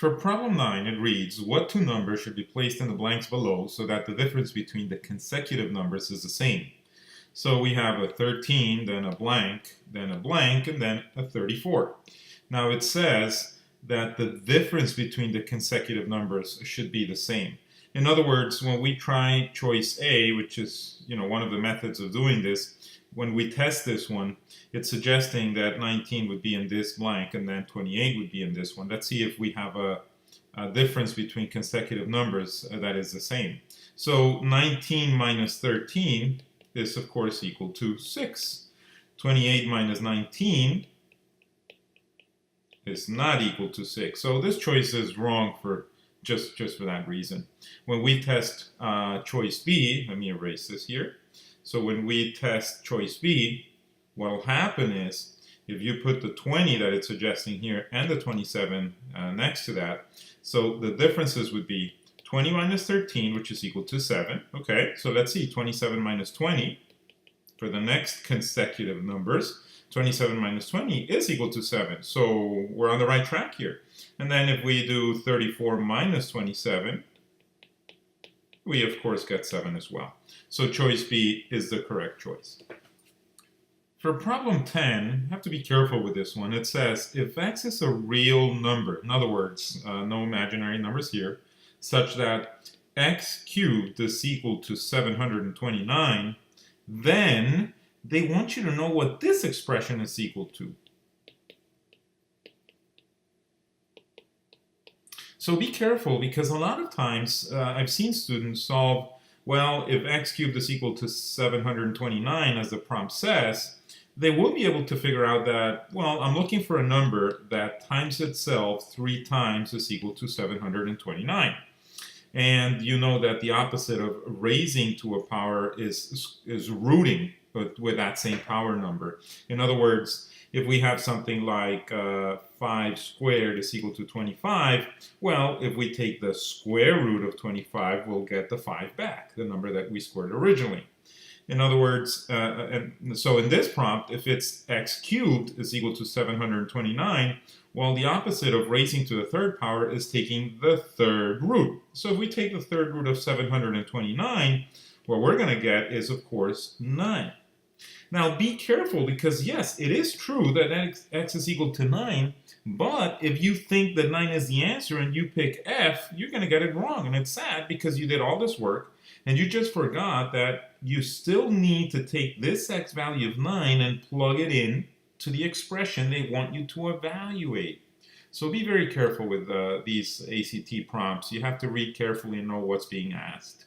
For problem 9, it reads, what two numbers should be placed in the blanks below so that the difference between the consecutive numbers is the same? So we have a 13, then a blank, and then a 34. Now it says that the difference between the consecutive numbers should be the same. In other words, when we try choice A, which is one of the methods of doing this, when we test this one, it's suggesting that 19 would be in this blank and then 28 would be in this one. Let's see if we have a difference between consecutive numbers that is the same. So 19 minus 13 is of course equal to 6. 28 minus 19 is not equal to 6. So this choice is wrong for just for that reason. When we test choice B, let me erase this here. So when we test choice B, what will happen is if you put the 20 that it's suggesting here and the 27 next to that, so the differences would be 20 minus 13, which is equal to 7. Okay, so let's see, 27 minus 20 for the next consecutive numbers. 27 minus 20 is equal to 7. So we're on the right track here. And then if we do 34 minus 27, we of course get 7 as well. So choice B is the correct choice. For problem 10, you have to be careful with this one. It says if x is a real number, in other words, no imaginary numbers here, such that x cubed is equal to 729, then they want you to know what this expression is equal to. So be careful, because a lot of times I've seen students solve, well, if x cubed is equal to 729, as the prompt says, they will be able to figure out that, well, I'm looking for a number that times itself 3 times is equal to 729. And you know that the opposite of raising to a power is rooting with that same power number. In other words, if we have something like 5 squared is equal to 25, well, if we take the square root of 25, we'll get the 5 back, the number that we squared originally. In other words, so in this prompt, if it's x cubed is equal to 729, well, the opposite of raising to the third power is taking the third root. So if we take the third root of 729, what we're going to get is, of course, 9. Now, be careful, because yes, it is true that x is equal to 9, but if you think that 9 is the answer and you pick F, you're going to get it wrong. And it's sad, because you did all this work and you just forgot that you still need to take this x value of 9 and plug it in to the expression they want you to evaluate. So be very careful with these ACT prompts. You have to read carefully and know what's being asked.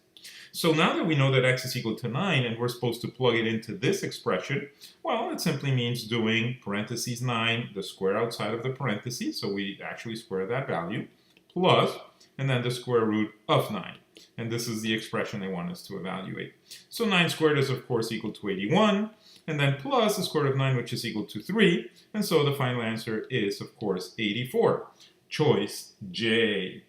So now that we know that x is equal to 9 and we're supposed to plug it into this expression, well, it simply means doing parentheses 9, the square outside of the parentheses, so we actually square that value, plus, and then the square root of 9. And this is the expression they want us to evaluate. So 9 squared is, of course, equal to 81, and then plus the square root of 9, which is equal to 3, and so the final answer is, of course, 84. Choice J.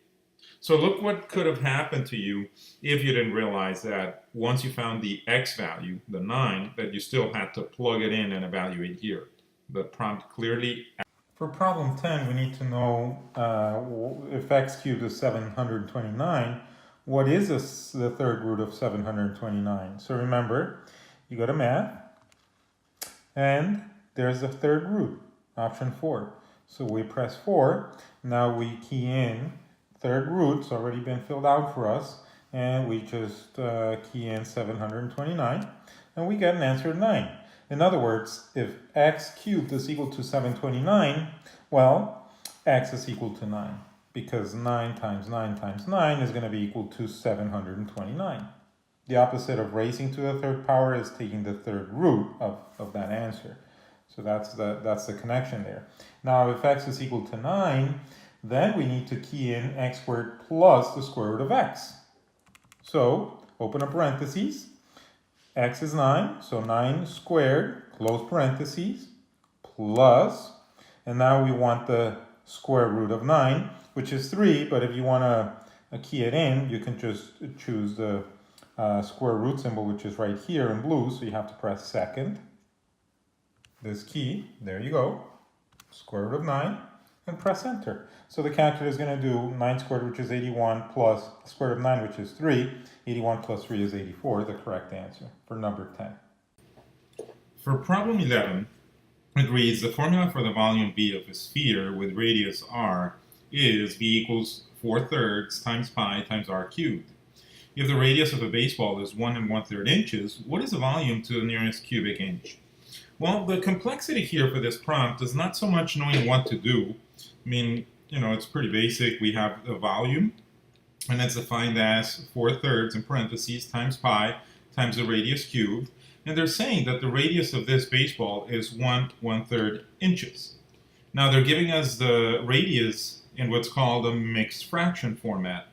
So look what could have happened to you if you didn't realize that once you found the x value, the 9, that you still had to plug it in and evaluate here. The prompt clearly. For problem 10, we need to know if x cubed is 729, what is the third root of 729? So remember, you go to math, and there's the third root, option 4. So we press 4, now we key in third root's already been filled out for us, and we just key in 729, and we get an answer of 9. In other words, if x cubed is equal to 729, well, x is equal to 9, because 9 times 9 times 9 is going to be equal to 729. The opposite of raising to the third power is taking the third root of that answer. So that's the connection there. Now, if x is equal to 9, then we need to key in x squared plus the square root of x. So, open a parentheses, x is 9, so 9 squared, close parentheses, plus, and now we want the square root of 9, which is 3, but if you want to key it in, you can just choose the square root symbol, which is right here in blue, so you have to press second. This key, there you go, square root of 9. and press enter. So the calculator is going to do 9 squared, which is 81, plus the square root of 9, which is 3. 81 plus 3 is 84, the correct answer for number 10. For problem 11, it reads the formula for the volume V of a sphere with radius r is V equals 4/3 times pi times r cubed. If the radius of a baseball is 1 1/3 inches, what is the volume to the nearest cubic inch? Well, the complexity here for this prompt is not so much knowing what to do. I mean, it's pretty basic. We have the volume, and that's defined as 4/3 in parentheses times pi times the radius cubed. And they're saying that the radius of this baseball is 1 1/3 inches. Now they're giving us the radius in what's called a mixed fraction format.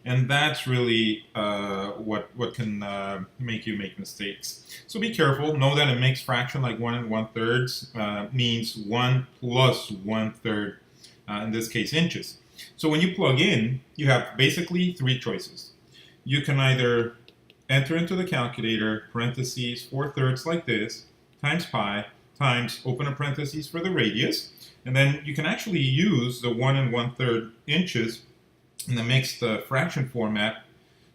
And that's really what can make you make mistakes. So be careful. Know that a mixed fraction like 1 1/3 means 1 plus 1/3, in this case inches. So when you plug in, you have basically three choices. You can either enter into the calculator parentheses 4/3 like this, times pi, times open a parentheses for the radius, and then you can actually use the 1 1/3 inches in the mixed fraction format.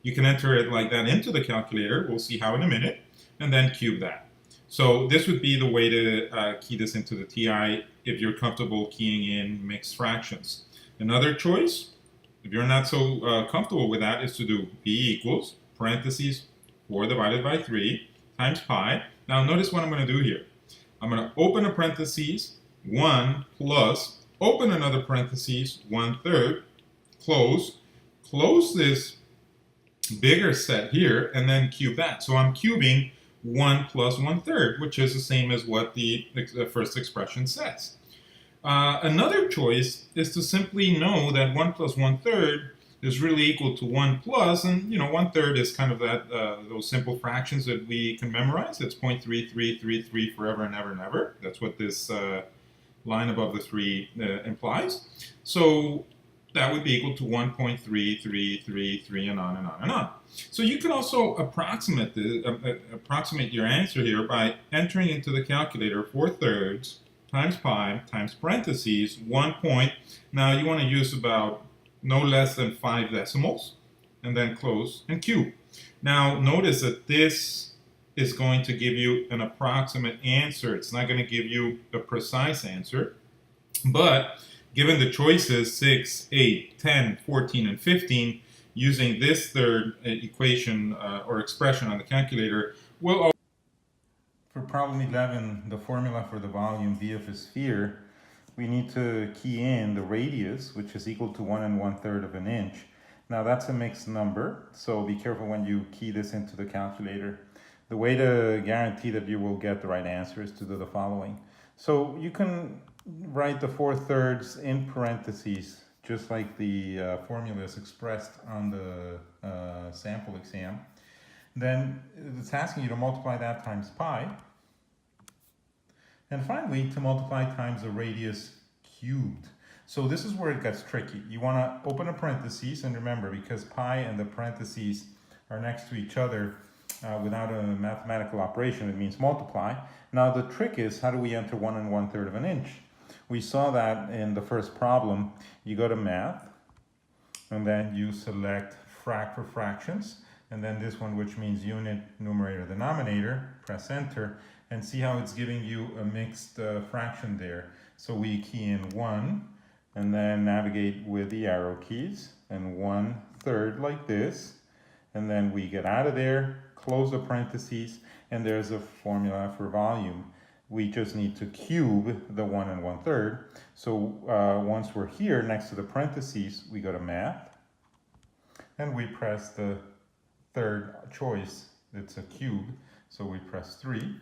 You can enter it like that into the calculator. We'll see how in a minute, and then cube that. So this would be the way to key this into the TI if you're comfortable keying in mixed fractions. Another choice, if you're not so comfortable with that, is to do V equals parentheses 4 divided by 3 times pi. Now notice what I'm going to do here. I'm going to open a parentheses, 1 plus, open another parentheses, 1/3, close this bigger set here, and then cube that. So I'm cubing 1 plus 1/3, which is the same as what the first expression says. Another choice is to simply know that 1 plus 1/3 is really equal to 1 plus, and 1/3 is kind of that those simple fractions that we can memorize. It's 0.3333 forever and ever and ever. That's what this line above the 3 implies. So that would be equal to 1.3333 and on and on and on. So you can also approximate your answer here by entering into the calculator 4/3 times pi times parentheses 1 point. Now you want to use about no less than 5 decimals, and then close and cube. Now notice that this is going to give you an approximate answer. It's not going to give you a precise answer, but given the choices 6, 8, 10, 14, and 15, using this third equation or expression on the calculator will. For problem 11, the formula for the volume V of a sphere, we need to key in the radius, which is equal to 1 1/3 of an inch. Now that's a mixed number, so be careful when you key this into the calculator. The way to guarantee that you will get the right answer is to do the following. So you can write the 4/3 in parentheses, just like the formula is expressed on the sample exam. Then it's asking you to multiply that times pi. And finally, to multiply times the radius cubed. So this is where it gets tricky. You want to open a parentheses, and remember, because pi and the parentheses are next to each other without a mathematical operation, it means multiply. Now the trick is, how do we enter 1 1/3 of an inch? We saw that in the first problem. You go to math, and then you select frac for fractions, and then this one, which means unit, numerator, denominator, press enter, and see how it's giving you a mixed fraction there. So we key in 1, and then navigate with the arrow keys, and 1/3 like this, and then we get out of there, close the parentheses, and there's a formula for volume. We just need to cube the 1 1/3. So once we're here next to the parentheses, we go to math, and we press the third choice. It's a cube, so we press 3,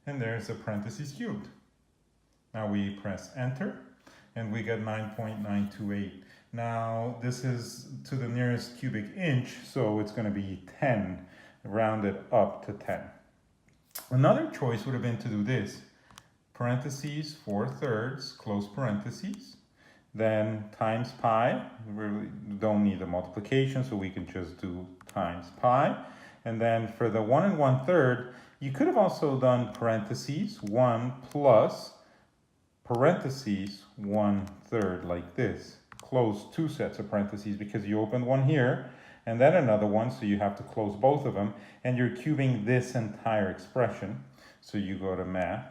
and there's a parentheses cubed. Now we press enter, and we get 9.928. Now this is to the nearest cubic inch, so it's going to be 10, rounded up to 10. Another choice would have been to do this. Parentheses 4/3, close parentheses, then times pi. We don't need the multiplication, so we can just do times pi. And then for the 1 1/3, you could have also done parentheses 1 plus parentheses 1/3 like this. Close two sets of parentheses because you opened one here and then another one, so you have to close both of them, and you're cubing this entire expression. So you go to math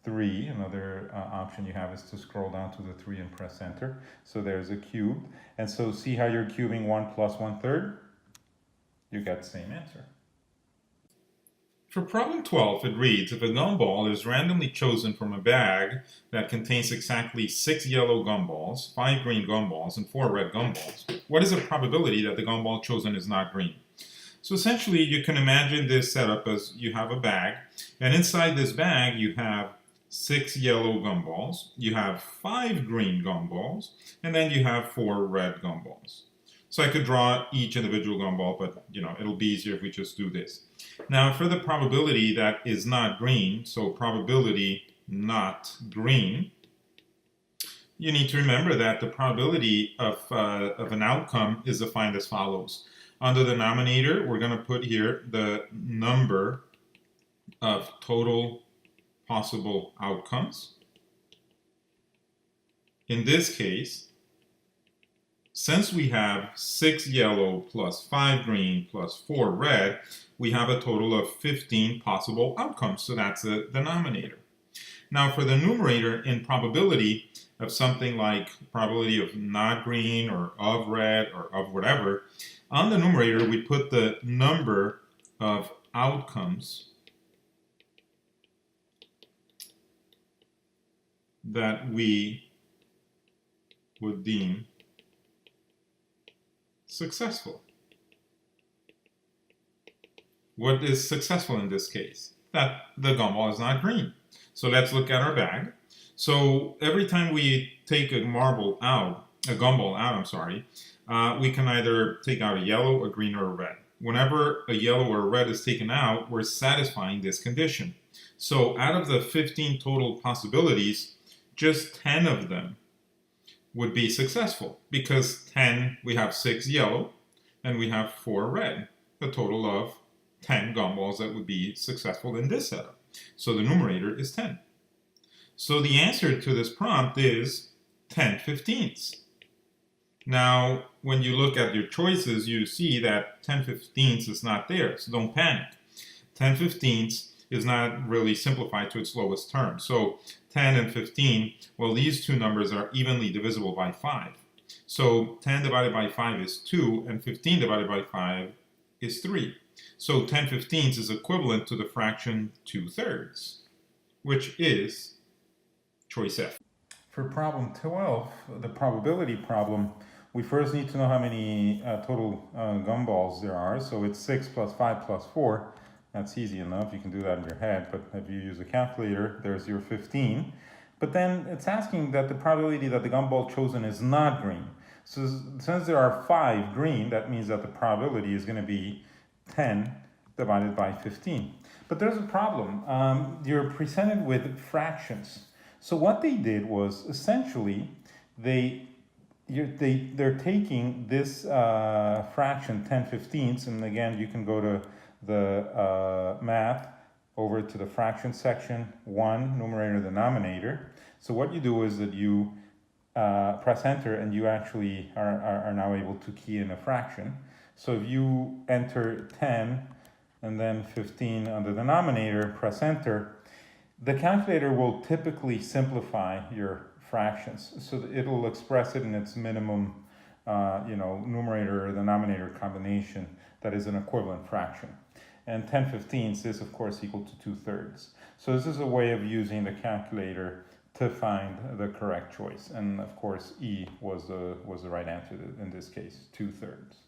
3, another option you have is to scroll down to the 3 and press enter. So there's a cube, and so see how you're cubing 1 plus 1/3? You get the same answer. For problem 12, it reads, if a gumball is randomly chosen from a bag that contains exactly 6 yellow gumballs, 5 green gumballs, and 4 red gumballs, what is the probability that the gumball chosen is not green? So essentially, you can imagine this setup as you have a bag, and inside this bag you have 6 yellow gumballs, you have 5 green gumballs, and then you have 4 red gumballs. So I could draw each individual gumball, but it'll be easier if we just do this. Now for the probability that is not green, so probability not green, you need to remember that the probability of an outcome is defined as follows. Under the denominator, we're going to put here the number of total possible outcomes. In this case, since we have 6 yellow plus 5 green plus 4 red, we have a total of 15 possible outcomes. So that's the denominator. Now for the numerator, in probability of something like probability of not green or of red or of whatever, on the numerator we put the number of outcomes that we would deem successful. What is successful in this case? That the gumball is not green. So let's look at our bag. So every time we take a gumball out, we can either take out a yellow, a green, or a red. Whenever a yellow or a red is taken out, we're satisfying this condition. So out of the 15 total possibilities, just 10 of them would be successful, because 10, we have 6 yellow and we have 4 red, a total of 10 gumballs that would be successful in this setup. So the numerator is 10. So the answer to this prompt is 10/15. Now, when you look at your choices, you see that 10/15 is not there, so don't panic. 10/15 is not really simplified to its lowest term. So 10 and 15, well, these two numbers are evenly divisible by 5. So 10 divided by 5 is 2, and 15 divided by 5 is 3. So 10/15 is equivalent to the fraction 2/3, which is choice F. For problem 12, the probability problem, we first need to know how many total gumballs there are. So it's 6 plus 5 plus 4. That's easy enough. You can do that in your head. But if you use a calculator, there's your 15. But then it's asking that the probability that the gumball chosen is not green. So since there are 5 green, that means that the probability is going to be 10 divided by 15. But there's a problem. You're presented with fractions. So what they did was essentially they're taking this fraction 10/15, and again you can go to the math over to the fraction section, 1 numerator denominator. So what you do is that you press enter, and you actually are now able to key in a fraction. So if you enter 10 and then 15 on the denominator, press enter, the calculator will typically simplify your fractions, so that it'll express it in its minimum numerator or denominator combination that is an equivalent fraction. And 10/15 is of course equal to 2/3. So this is a way of using the calculator to find the correct choice, and of course E was the right answer in this case, 2/3.